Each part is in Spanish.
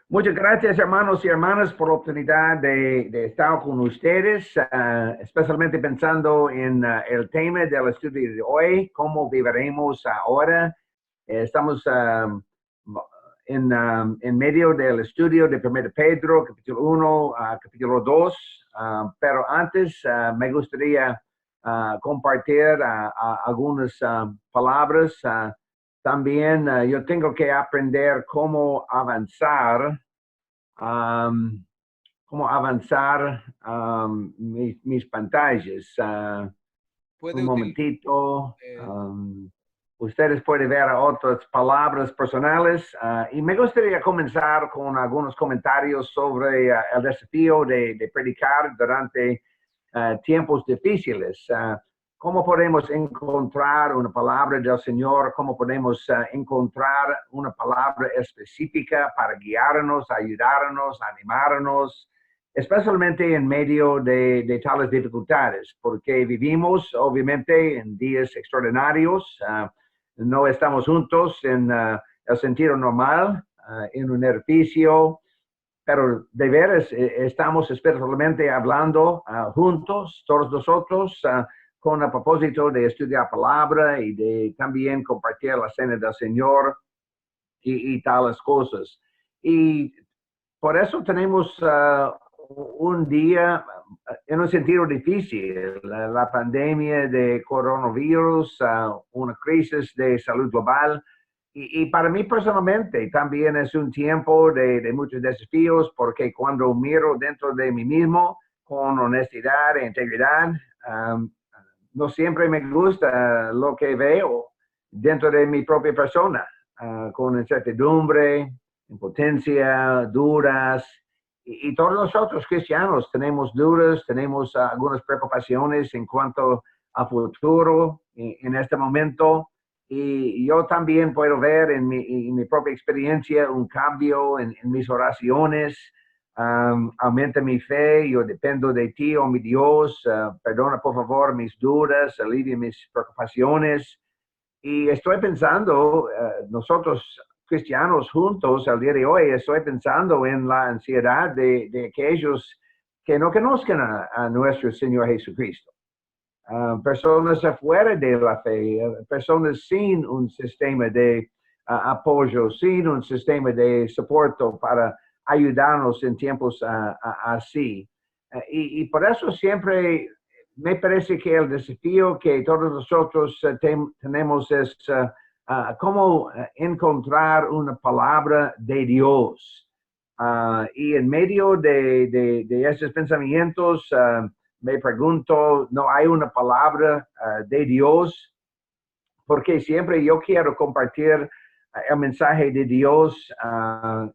Muchas gracias, hermanos y hermanas, por la oportunidad de estar con ustedes, especialmente pensando en el tema del estudio de hoy, cómo viviremos ahora. Estamos en medio del estudio de 1 Pedro, capítulo 1, capítulo 2, pero antes me gustaría compartir algunas palabras. También yo tengo que aprender um, cómo avanzar mis pantallas. Puede Un utilizar. momentito. Ustedes pueden ver otras palabras personales. Y me gustaría comenzar con algunos comentarios sobre el desafío de predicar durante tiempos difíciles. ¿Cómo podemos encontrar una palabra del Señor? ¿Cómo podemos encontrar una palabra específica para guiarnos, ayudarnos, animarnos, especialmente en medio de tales dificultades? Porque vivimos, obviamente, en días extraordinarios. No estamos juntos en el sentido normal, en un edificio, pero de veras estamos espiritualmente hablando juntos, todos nosotros, con el propósito de estudiar palabra y de también compartir la cena del Señor y tales cosas. Y por eso tenemos un día en un sentido difícil, la pandemia de coronavirus, una crisis de salud global. Y para mí personalmente también es un tiempo de muchos desafíos, porque cuando miro dentro de mí mismo con honestidad e integridad, no siempre me gusta lo que veo dentro de mi propia persona, con incertidumbre, impotencia, dudas. Y todos nosotros cristianos tenemos dudas, tenemos algunas preocupaciones en cuanto a futuro en este momento. Y yo también puedo ver en mi propia experiencia un cambio en mis oraciones. Aumenta mi fe, yo dependo de ti, oh mi Dios. Perdona por favor mis dudas, alivia mis preocupaciones. Y estoy pensando, nosotros cristianos juntos al día de hoy, estoy pensando en la ansiedad de aquellos que no conozcan a nuestro Señor Jesucristo. Personas afuera de la fe, personas sin un sistema de apoyo, sin un sistema de soporte para ayudarnos en tiempos así. Y por eso siempre me parece que el desafío que todos nosotros tenemos es cómo encontrar una palabra de Dios. Y en medio de esos pensamientos, me pregunto, ¿no hay una palabra de Dios? Porque siempre yo quiero compartir el mensaje de Dios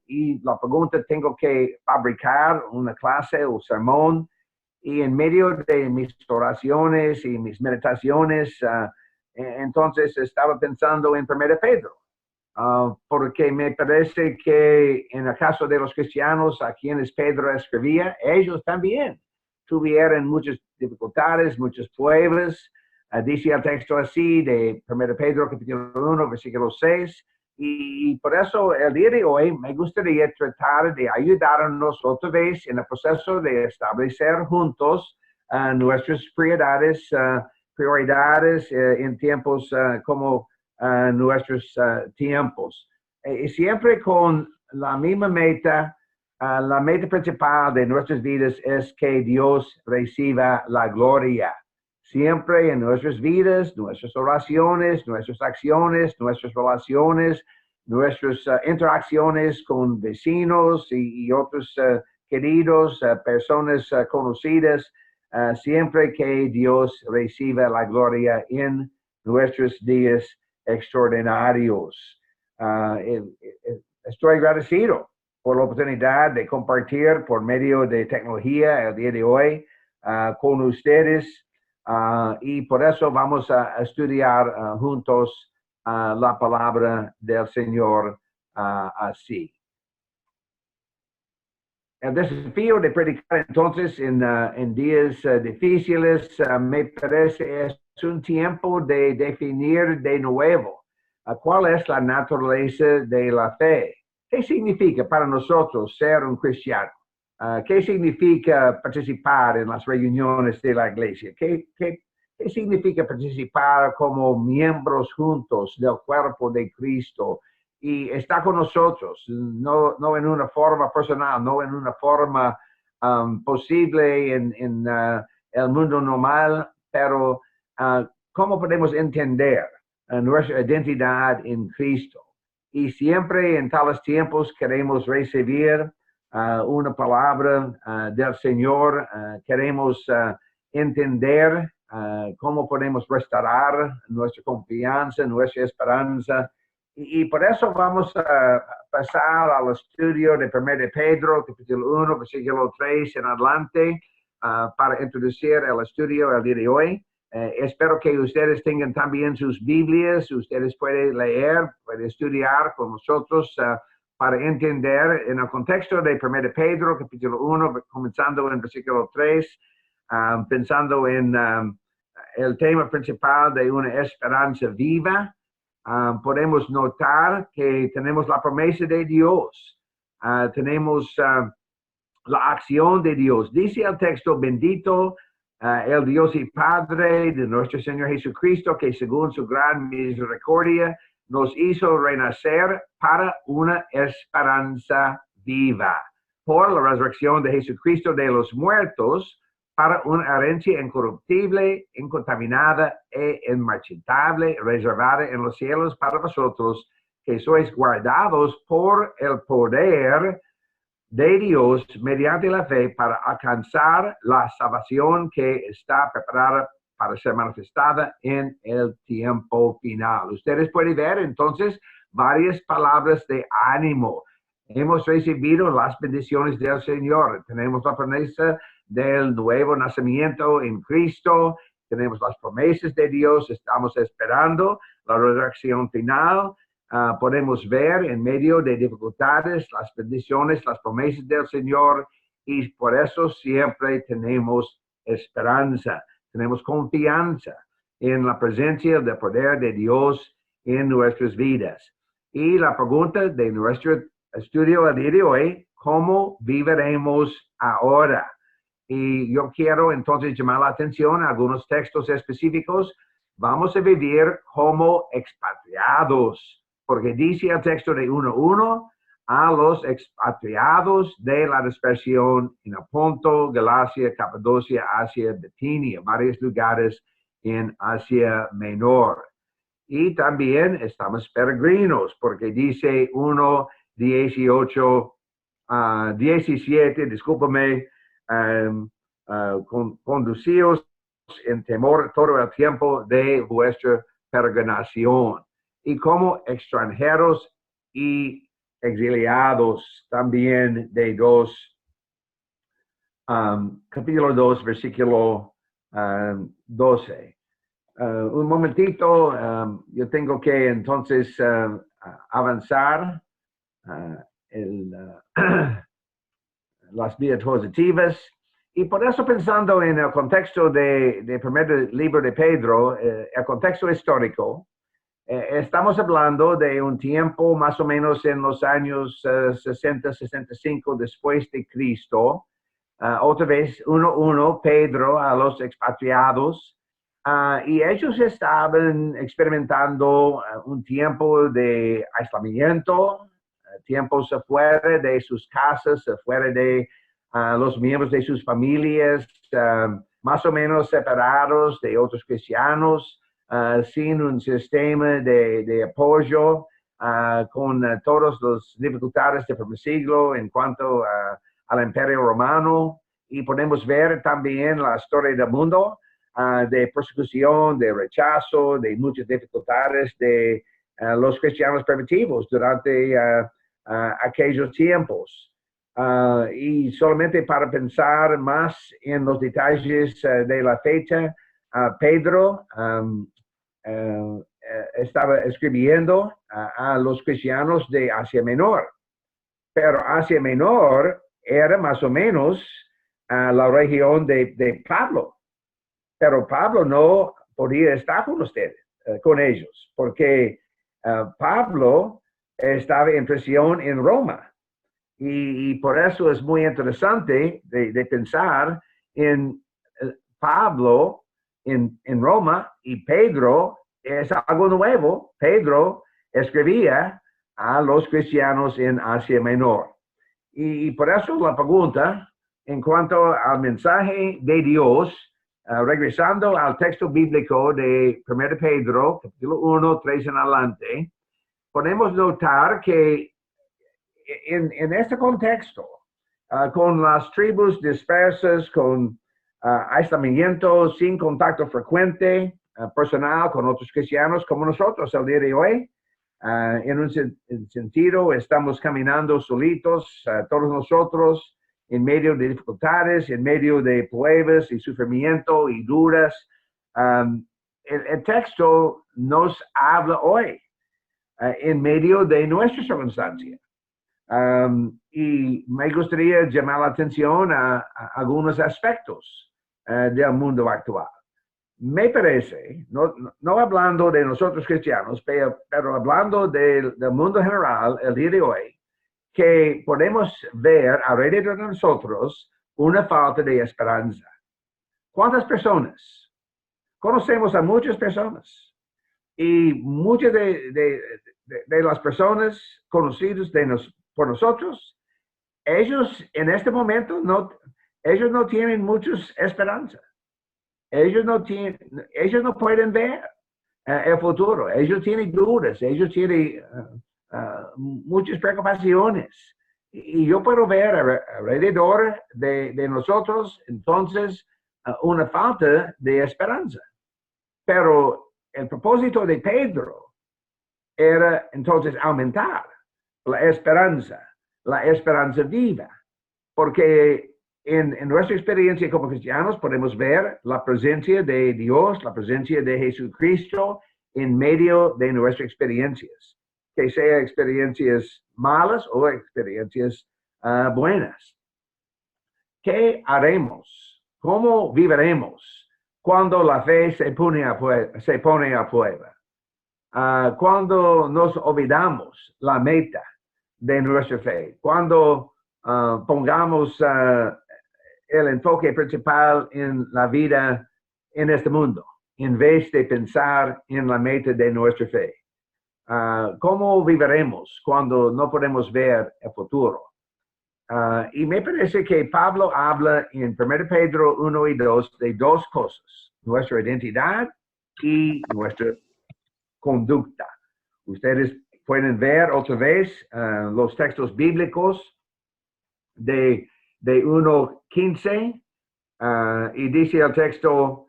y la pregunta, tengo que fabricar una clase o sermón, y en medio de mis oraciones y mis meditaciones, entonces estaba pensando en 1 Pedro. Porque me parece que en el caso de los cristianos a quienes Pedro escribía, ellos también tuvieron muchas dificultades, muchas pruebas. Dice el texto así de 1 Pedro capítulo 1, versículo 6. Y por eso el día de hoy me gustaría tratar de ayudarnos otra vez en el proceso de establecer juntos nuestras prioridades en tiempos como nuestros tiempos. Y siempre con la misma meta. La meta principal de nuestras vidas es que Dios reciba la gloria. Siempre en nuestras vidas, nuestras oraciones, nuestras acciones, nuestras relaciones, nuestras interacciones con vecinos y otros queridos, personas conocidas, siempre que Dios reciba la gloria en nuestros días extraordinarios. Estoy agradecido por la oportunidad de compartir por medio de tecnología el día de hoy con ustedes, y por eso vamos a estudiar juntos la palabra del Señor así. El desafío de predicar entonces en días difíciles me parece es un tiempo de definir de nuevo cuál es la naturaleza de la fe. ¿Qué significa para nosotros ser un cristiano? ¿Qué significa participar en las reuniones de la iglesia? ¿Qué significa participar como miembros juntos del cuerpo de Cristo? Y está con nosotros, no en una forma personal, no en una forma posible en el mundo normal, pero ¿cómo podemos entender nuestra identidad en Cristo? Y siempre en tales tiempos queremos recibir una palabra del Señor, queremos entender cómo podemos restaurar nuestra confianza, nuestra esperanza. Y por eso vamos a pasar al estudio de 1 de Pedro, capítulo 1, versículo 3 en adelante, para introducir el estudio el día de hoy. Espero que ustedes tengan también sus Biblias, ustedes pueden leer, pueden estudiar con nosotros para entender en el contexto de 1 de Pedro, capítulo 1, comenzando en versículo 3, pensando en el tema principal de una esperanza viva. Podemos notar que tenemos la promesa de Dios, tenemos la acción de Dios. Dice el texto, bendito el Dios y Padre de nuestro Señor Jesucristo, que según su gran misericordia nos hizo renacer para una esperanza viva, por la resurrección de Jesucristo de los muertos, para una herencia incorruptible, incontaminada e inmarchitable, reservada en los cielos para vosotros, que sois guardados por el poder de Dios mediante la fe para alcanzar la salvación que está preparada para ser manifestada en el tiempo final. Ustedes pueden ver entonces varias palabras de ánimo. Hemos recibido las bendiciones del Señor. Tenemos la promesa del nuevo nacimiento en Cristo. Tenemos las promesas de Dios. Estamos esperando la resurrección final. Podemos ver en medio de dificultades las bendiciones, las promesas del Señor, y por eso siempre tenemos esperanza, tenemos confianza en la presencia del poder de Dios en nuestras vidas. Y la pregunta de nuestro estudio el día de hoy, ¿cómo viviremos ahora? Y yo quiero entonces llamar la atención a algunos textos específicos. Vamos a vivir como expatriados, porque dice el texto de 1:1, a los expatriados de la dispersión en el Ponto, Galacia, Capadocia, Asia, Bitinia, varios lugares en Asia Menor. Y también estamos peregrinos, porque dice 17, discúlpame, conducíos en temor todo el tiempo de vuestra peregrinación. Y como extranjeros y exiliados también de capítulo 2, versículo 12. Un momentito, yo tengo que entonces avanzar las diapositivas. Y por eso, pensando en el contexto del primer libro de Pedro, el contexto histórico, estamos hablando de un tiempo más o menos en los años 60, 65 después de Cristo. Otra vez, 1:1, Pedro a los expatriados. Y ellos estaban experimentando un tiempo de aislamiento, tiempos afuera de sus casas, afuera de los miembros de sus familias, más o menos separados de otros cristianos, sin un sistema de apoyo, con todas las dificultades del primer siglo en cuanto al Imperio Romano. Y podemos ver también la historia del mundo, de persecución, de rechazo, de muchas dificultades de los cristianos primitivos durante aquellos tiempos. Y solamente para pensar más en los detalles de la fecha, Pedro estaba escribiendo a los cristianos de Asia Menor, pero Asia Menor era más o menos la región de Pablo, pero Pablo no podía estar con ustedes, con ellos, porque Pablo estaba en prisión en Roma. Y por eso es muy interesante de pensar en Pablo en Roma y Pedro es algo nuevo. Pedro escribía a los cristianos en Asia Menor. Y por eso la pregunta en cuanto al mensaje de Dios, regresando al texto bíblico de 1 Pedro, capítulo 1, 3 en adelante, podemos notar que en este contexto, con las tribus dispersas, con aislamiento, sin contacto frecuente, personal con otros cristianos como nosotros el día de hoy, en un sentido estamos caminando solitos, todos nosotros, en medio de dificultades, en medio de pruebas y sufrimiento y dudas. El texto nos habla hoy en medio de nuestra circunstancia. Y me gustaría llamar la atención a algunos aspectos del mundo actual. Me parece, no hablando de nosotros cristianos, pero hablando del mundo general el día de hoy, que podemos ver alrededor de nosotros una falta de esperanza. ¿Cuántas personas? Conocemos a muchas personas y muchas de las personas conocidas por nosotros, ellos en este momento ellos no tienen mucha esperanza. Ellos no pueden ver el futuro. Ellos tienen dudas. Ellos tienen muchas preocupaciones. Y yo puedo ver alrededor de nosotros, entonces, una falta de esperanza. Pero el propósito de Pedro era entonces aumentar la esperanza viva, porque en nuestra experiencia como cristianos podemos ver la presencia de Dios, la presencia de Jesucristo en medio de nuestras experiencias, que sean experiencias malas o experiencias buenas. ¿Qué haremos? ¿Cómo viviremos cuando la fe se pone a prueba? Cuando nos olvidamos la meta de nuestra fe, cuando pongamos el enfoque principal en la vida en este mundo, en vez de pensar en la meta de nuestra fe. ¿Cómo viviremos cuando no podemos ver el futuro? Y me parece que Pablo habla en 1 Pedro 1 y 2 de dos cosas, nuestra identidad y nuestra conducta. Ustedes pueden ver otra vez los textos bíblicos de 1:15 y dice el texto,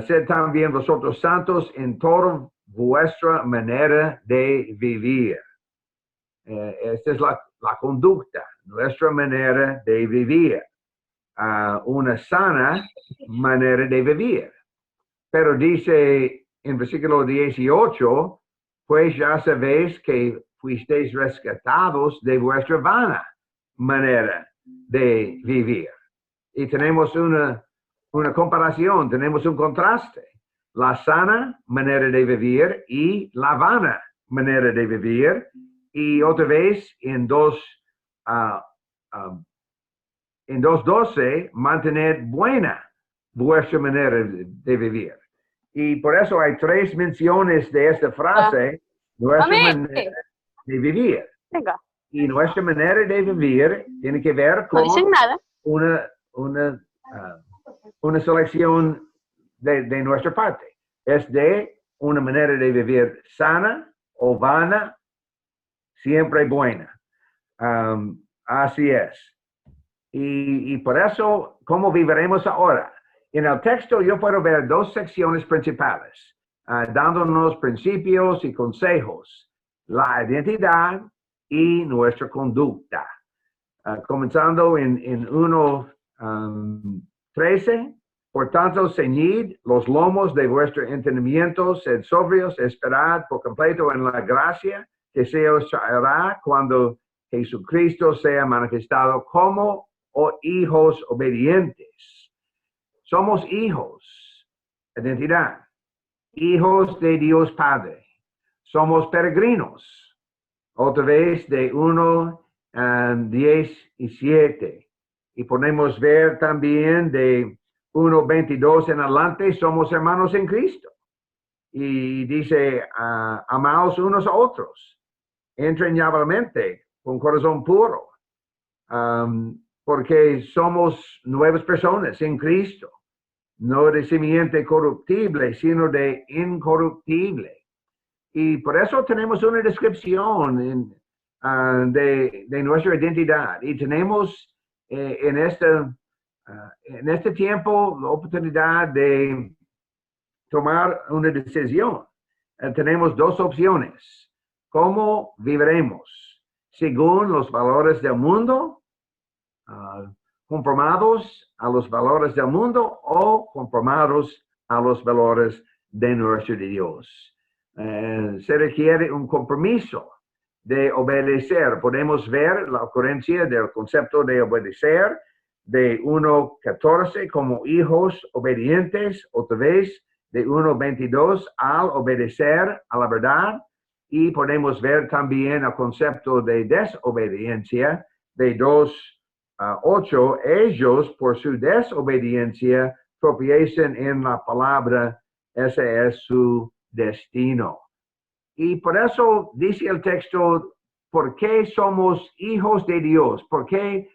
sed también vosotros santos en toda vuestra manera de vivir. Esta es la conducta, nuestra manera de vivir, una sana manera de vivir. Pero dice en versículo 18, pues ya sabéis que fuisteis rescatados de vuestra vana manera de vivir. Y tenemos una comparación, tenemos un contraste. La sana manera de vivir y la vana manera de vivir. Y otra vez en 2:12, mantener buena vuestra manera de vivir. Y por eso hay tres menciones de esta frase, nuestra manera de vivir. Venga. Y nuestra manera de vivir tiene que ver con una selección de nuestra parte. Es de una manera de vivir sana o vana, siempre buena. Así es. Y por eso, ¿cómo viviremos ahora? En el texto yo puedo ver dos secciones principales, dándonos principios y consejos, la identidad y nuestra conducta. Comenzando en 1:13, por tanto, ceñid los lomos de vuestro entendimiento, sed sobrios, esperad por completo en la gracia que se os traerá cuando Jesucristo sea manifestado como hijos obedientes. Somos hijos, identidad, hijos de Dios Padre. Somos peregrinos, Otra vez de 1:17. Y podemos ver también de 1:22 en adelante, somos hermanos en Cristo. Y dice, amaos unos a otros, entrañablemente, con corazón puro, porque somos nuevas personas en Cristo, no de simiente corruptible, sino de incorruptible. Y por eso tenemos una descripción de nuestra identidad. Y tenemos en este tiempo la oportunidad de tomar una decisión. Tenemos dos opciones. ¿Cómo viviremos? ¿Según los valores del mundo? ¿Conformados a los valores del mundo o conformados a los valores de nuestro Dios? Se requiere un compromiso de obedecer. Podemos ver la ocurrencia del concepto de obedecer de 1:14 como hijos obedientes, otra vez de 1:22 al obedecer a la verdad, y podemos ver también el concepto de desobediencia de 2:8. Ellos por su desobediencia tropiezan en la palabra, ese es su destino. Y por eso dice el texto, ¿por qué somos hijos de Dios? ¿Por qué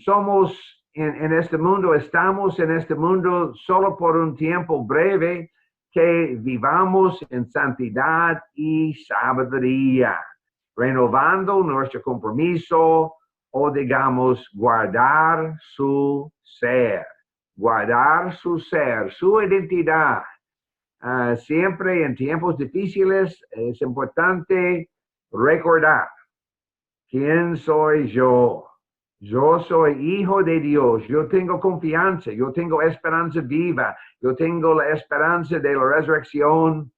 somos en este mundo, estamos en este mundo solo por un tiempo breve, que vivamos en santidad y sabiduría, renovando nuestro compromiso o digamos guardar su ser, su identidad. Siempre en tiempos difíciles es importante recordar quién soy yo. Yo soy hijo de Dios. Yo tengo confianza. Yo tengo esperanza viva. Yo tengo la esperanza de la resurrección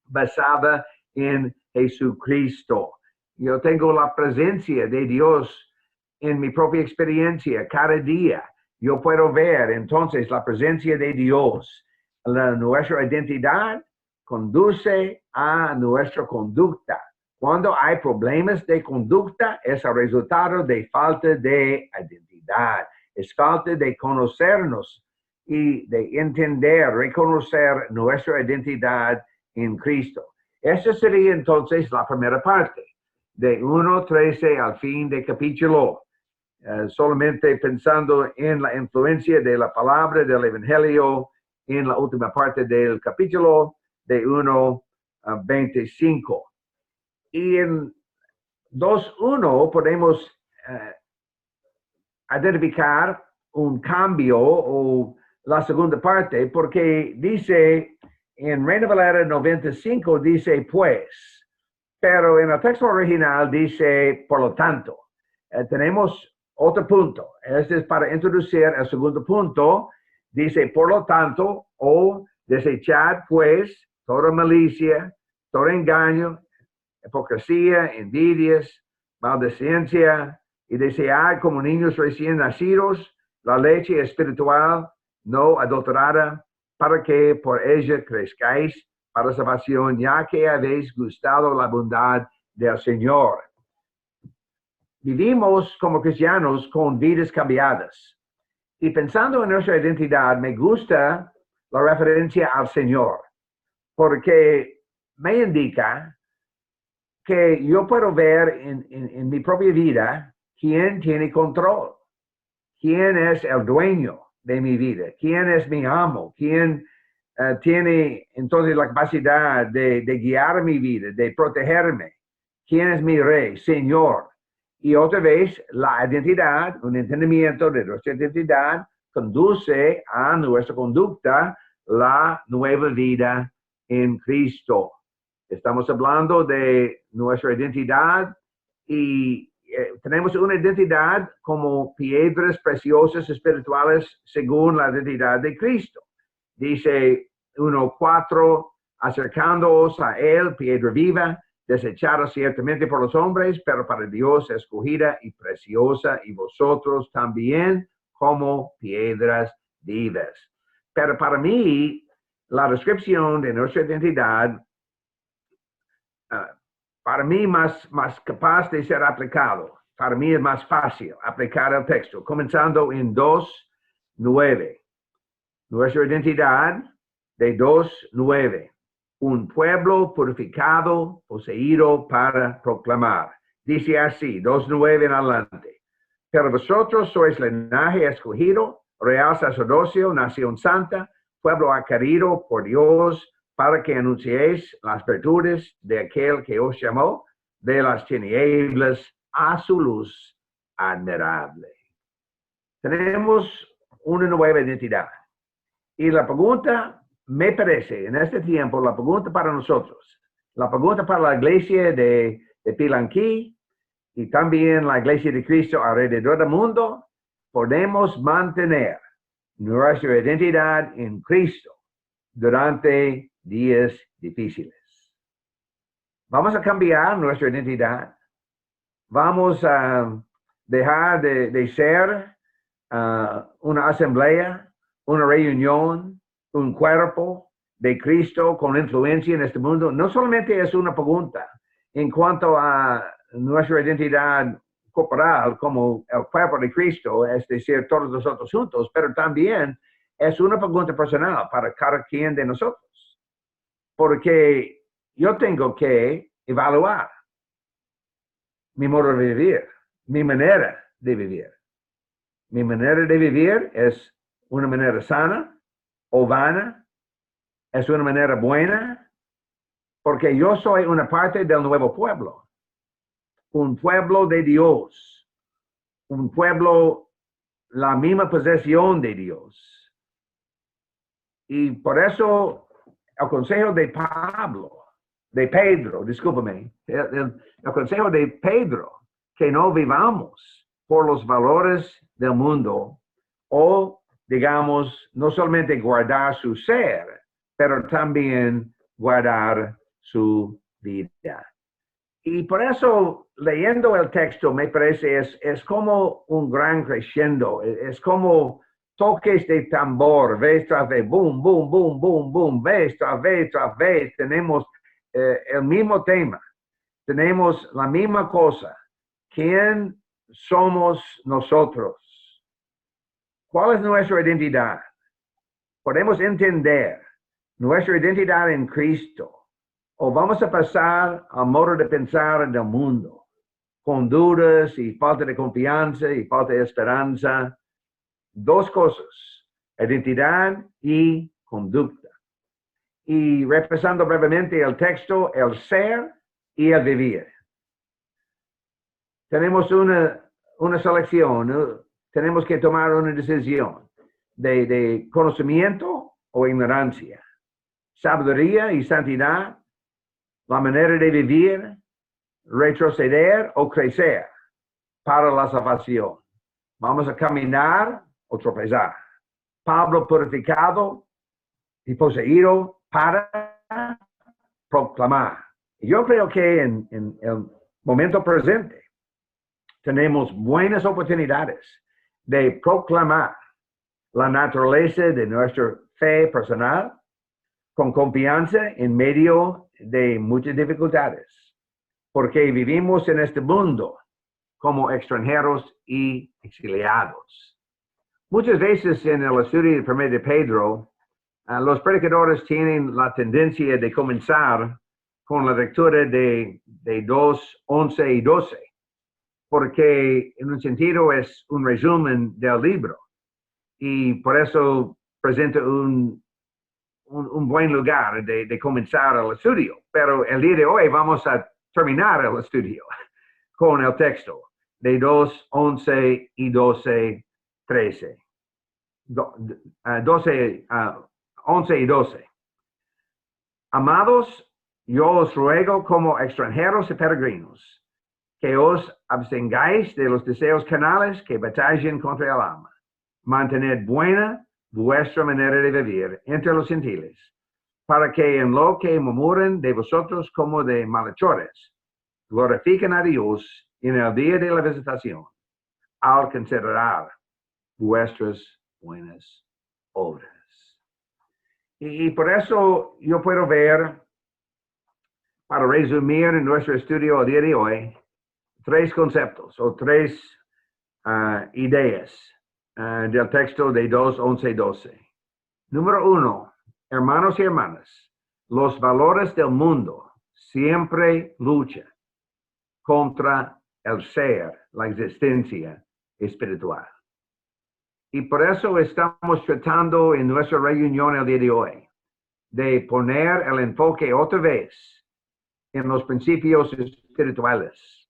basada en Jesucristo. Yo tengo la presencia de Dios en mi propia experiencia cada día. Yo puedo ver entonces la presencia de Dios. Nuestra identidad conduce a nuestra conducta. Cuando hay problemas de conducta, es el resultado de falta de identidad. Es falta de conocernos y de entender, reconocer nuestra identidad en Cristo. Esa sería entonces la primera parte, de 1:13 al fin del capítulo. Solamente pensando en la influencia de la palabra del Evangelio en la última parte del capítulo, de 1:25. Y en 2:1 podemos identificar un cambio o la segunda parte, porque dice en Reina Valera 95, dice pues, pero en el texto original dice por lo tanto. Tenemos otro punto. Este es para introducir el segundo punto. Dice por lo tanto, o desechad pues toda malicia, todo engaño, hipocresía, envidias, maldicencia, y desear como niños recién nacidos la leche espiritual no adulterada, para que por ella crezcáis para salvación, ya que habéis gustado la bondad del Señor. Vivimos como cristianos con vidas cambiadas. Y pensando en nuestra identidad, me gusta la referencia al Señor, porque me indica que yo puedo ver en mi propia vida quién tiene control, quién es el dueño de mi vida, quién es mi amo, quién tiene entonces la capacidad de guiar mi vida, de protegerme, quién es mi rey, Señor. Y otra vez, la identidad, un entendimiento de nuestra identidad, conduce a nuestra conducta, la nueva vida en Cristo. Estamos hablando de nuestra identidad y tenemos una identidad como piedras preciosas espirituales según la identidad de Cristo. Dice 1:4, acercándoos a Él, piedra viva, desechada ciertamente por los hombres, pero para Dios escogida y preciosa, y vosotros también como piedras vivas. Pero para mí, la descripción de nuestra identidad para mí más capaz de ser aplicado. Para mí es más fácil aplicar el texto, comenzando en 2:9. Nuestra identidad de 2:9. Un pueblo purificado, poseído para proclamar. Dice así, 2:9 en adelante. Pero vosotros sois linaje escogido, real sacerdocio, nación santa, pueblo adquirido por Dios, para que anunciéis las virtudes de aquel que os llamó de las tinieblas a su luz admirable. Tenemos una nueva identidad. Y la pregunta, me parece, en este tiempo, la pregunta para nosotros, la pregunta para la iglesia de Pilanquí y también la iglesia de Cristo alrededor del mundo, podemos mantener nuestra identidad en Cristo durante días difíciles. Vamos a cambiar nuestra identidad. Vamos a dejar de ser una asamblea, una reunión, un cuerpo de Cristo con influencia en este mundo. No solamente es una pregunta en cuanto a nuestra identidad corporal como el cuerpo de Cristo, es decir, todos nosotros juntos, pero también es una pregunta personal para cada quien de nosotros. Porque yo tengo que evaluar mi modo de vivir, mi manera de vivir. Mi manera de vivir es una manera sana o vana, es una manera buena, porque yo soy una parte del nuevo pueblo, un pueblo de Dios, un pueblo, la misma posesión de Dios. Y por eso el consejo de Pedro, discúlpame, el consejo de Pedro, que no vivamos por los valores del mundo o, digamos, no solamente guardar su ser, pero también guardar su vida. Y por eso, leyendo el texto, me parece, es como un gran crescendo, es como toques de tambor, vez tras vez, boom, boom, boom, boom, boom, vez tras vez, tenemos el mismo tema, tenemos la misma cosa. ¿Quién somos nosotros? ¿Cuál es nuestra identidad? Podemos entender nuestra identidad en Cristo o vamos a pasar al modo de pensar del mundo, con dudas y falta de confianza y falta de esperanza. Dos cosas, identidad y conducta. Y repasando brevemente el texto, el ser y el vivir. Tenemos una selección, tenemos que tomar una decisión de conocimiento o ignorancia, sabiduría y santidad, la manera de vivir, retroceder o crecer para la salvación. Vamos a caminar o tropezar. Pablo purificado y poseído para proclamar. Yo creo que en el momento presente tenemos buenas oportunidades de proclamar la naturaleza de nuestra fe personal con confianza en medio de muchas dificultades, porque vivimos en este mundo como extranjeros y exiliados. Muchas veces en el estudio de 1 de Pedro, los predicadores tienen la tendencia de comenzar con la lectura de 2, 11 y 12, porque en un sentido es un resumen del libro y por eso presenta un buen lugar de comenzar el estudio. Pero el día de hoy vamos a terminar el estudio con el texto de 2, 11 y 12, 13. 11 y 12. Amados, yo os ruego como extranjeros y peregrinos que os abstengáis de los deseos carnales que batallan contra el alma. Mantened buena vuestra manera de vivir entre los gentiles, para que en lo que murmuren de vosotros como de malhechores, glorifiquen a Dios en el día de la visitación, al considerar vuestras buenas obras. Y por eso yo puedo ver para resumir en nuestro estudio el día de hoy, tres conceptos o tres ideas del texto de 2:11-12. Número 1, hermanos y hermanas, los valores del mundo siempre luchan contra el ser, la existencia espiritual. Y por eso estamos tratando en nuestra reunión el día de hoy de poner el enfoque otra vez en los principios espirituales,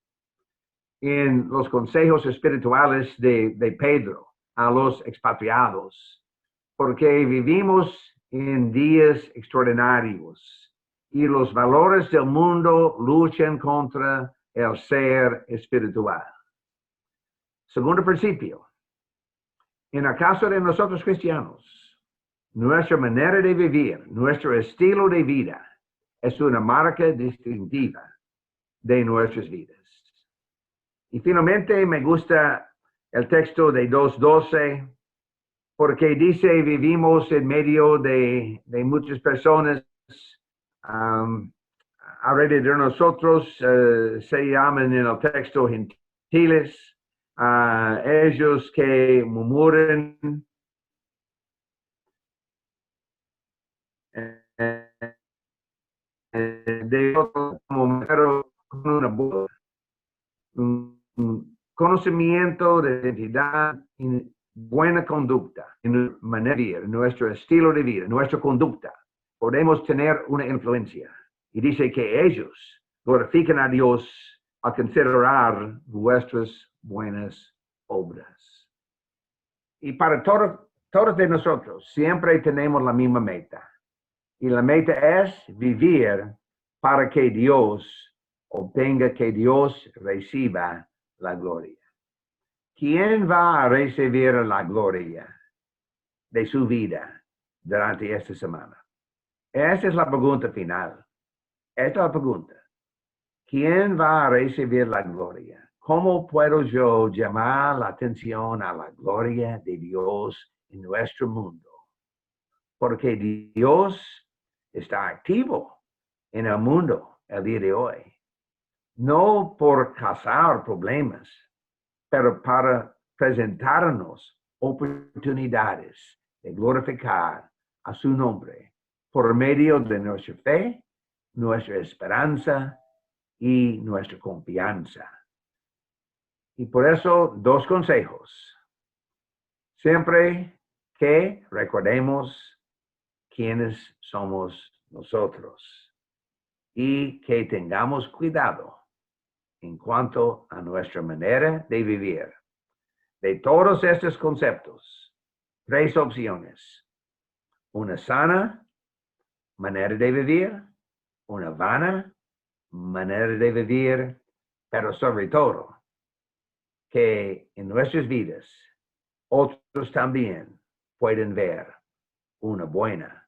en los consejos espirituales de Pedro a los expatriados, porque vivimos en días extraordinarios y los valores del mundo luchan contra el ser espiritual. Segundo principio, en el caso de nosotros cristianos, nuestra manera de vivir, nuestro estilo de vida, es una marca distintiva de nuestras vidas. Y finalmente me gusta el texto de 2:12, porque dice, vivimos en medio de muchas personas alrededor de nosotros, se llaman en el texto gentiles, ellos que murmuran, de otro momento con una voz, un conocimiento de identidad y buena conducta en manera de vivir, nuestro estilo de vida, nuestra conducta. Podemos tener una influencia. Y dice que ellos glorifican a Dios al considerar vuestras buenas obras. Y para todos de nosotros siempre tenemos la misma meta. Y la meta es vivir para que Dios obtenga, que Dios reciba la gloria. ¿Quién va a recibir la gloria de su vida durante esta semana? Esa es la pregunta final. Esta es la pregunta. ¿Quién va a recibir la gloria? ¿Cómo puedo yo llamar la atención a la gloria de Dios en nuestro mundo? Porque Dios está activo en el mundo el día de hoy. No por causar problemas, pero para presentarnos oportunidades de glorificar a su nombre por medio de nuestra fe, nuestra esperanza y nuestra confianza. Y por eso, dos consejos. Siempre que recordemos quiénes somos nosotros y que tengamos cuidado en cuanto a nuestra manera de vivir. De todos estos conceptos, tres opciones. Una sana manera de vivir, una vana manera de vivir, pero sobre todo, que en nuestras vidas otros también pueden ver una buena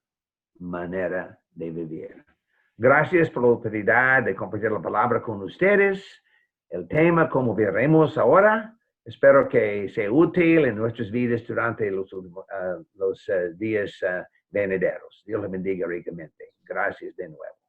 manera de vivir. Gracias por la oportunidad de compartir la palabra con ustedes. El tema, como veremos ahora, espero que sea útil en nuestras vidas durante los días venideros. Dios les bendiga ricamente. Gracias de nuevo.